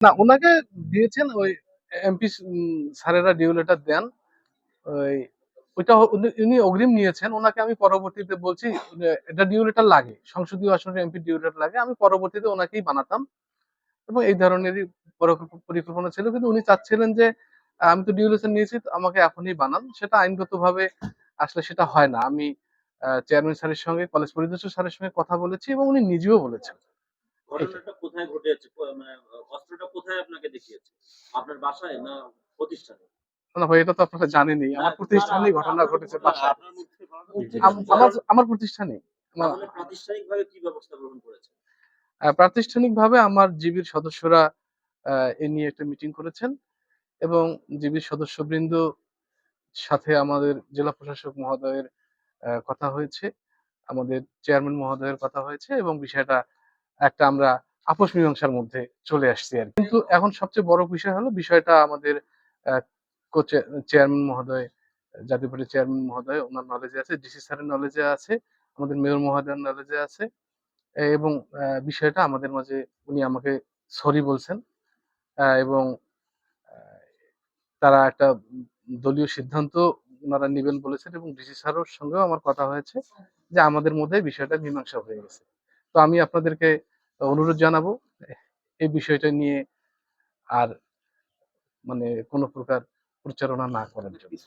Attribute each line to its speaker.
Speaker 1: না, উনাকে দিয়েছেন ওই এমপি স্যারেরা ডিউ লেটার দেন। ওই ওইটা উনি অগ্রিম নিয়েছেন। উনাকে আমি পরবর্তীতে বলছি এটা ডিউ লেটার লাগে। সংসদীয় আসনের এমপি ডিউ লেটার লাগে। আমি পরবর্তীতে উনাকেই বানাতাম এবং এই ধরনেরই পরিকল্পনা ছিল। কিন্তু উনি চাচ্ছিলেন যে আমি তো ডিউ লেটার নিয়েছি তো আমাকে এখনই বানান। সেটা আইনগতভাবে আসলে সেটা হয় না। আমি চেয়ারম্যান স্যারের সঙ্গে কলেজ পরিদর্শক স্যারের সঙ্গে কথা বলেছি এবং উনি নিজেও বলেছেন। এটাই।
Speaker 2: ঘটনাটা কোথায় ঘটেছে? মানে অস্ত্রটা কোথায় আপনাকে দেখিয়েছে? আপনার বাসায় না প্রতিষ্ঠানে?
Speaker 1: না ভাই, এটা তো আপনারা জানেনই।
Speaker 2: না,
Speaker 1: আমার
Speaker 2: না, না,
Speaker 1: প্রতিষ্ঠানেই ঘটনা
Speaker 2: আপনার
Speaker 1: ঘটেছে
Speaker 2: না,
Speaker 1: বাসায়।
Speaker 2: আপনার মুখ থেকে
Speaker 1: আমার আমার প্রতিষ্ঠানেই।
Speaker 2: তাহলে প্রাতিষ্ঠানিকভাবে কি ব্যবস্থা গ্রহণ করেছেন?
Speaker 1: প্রাতিষ্ঠানিকভাবে আমার জিবির সদস্যরা এ নিয়ে একটা মিটিং করেছেন এবং জিবির সদস্যবৃন্দ সাথে আমাদের জেলা প্রশাসক মহোদয়ের কথা হয়েছে। আমাদের চেয়ারম্যান মহোদয়ের কথা হয়েছে এবং বিষয়টা একটা আমরা আপোষ মীমাংসার মধ্যে চলে আসছি আরকি। কিন্তু এখন সবচেয়ে বড় বিষয় হলো বিষয়টা আমাদের আ চেয়ারম্যান মহোদয়, জাতীয় পার্টির চেয়ারম্যান মহোদয় উনার নলেজে আছে, ডিসি স্যারের নলেজে আছে, আমাদের মেয়র মহোদয়ের নলেজে আছে এবং বিষয়টা আমাদের মাঝে উনি আমাকে সরি বলছেন এবং আ তারা একটা দলীয় সিদ্ধান্ত উনারা নিবেন বলেছেন এবং ডিসি স্যারের সঙ্গেও আমার কথা হয়েছে যে আমাদের মধ্যে বিষয়টা মীমাংসা হয়ে গেছে। তো আমি আপনাদেরকে অনুরোধ জানাবো এই বিষয়টা নিয়ে আর মানে কোন প্রকার প্রচারণা না করার জন্য।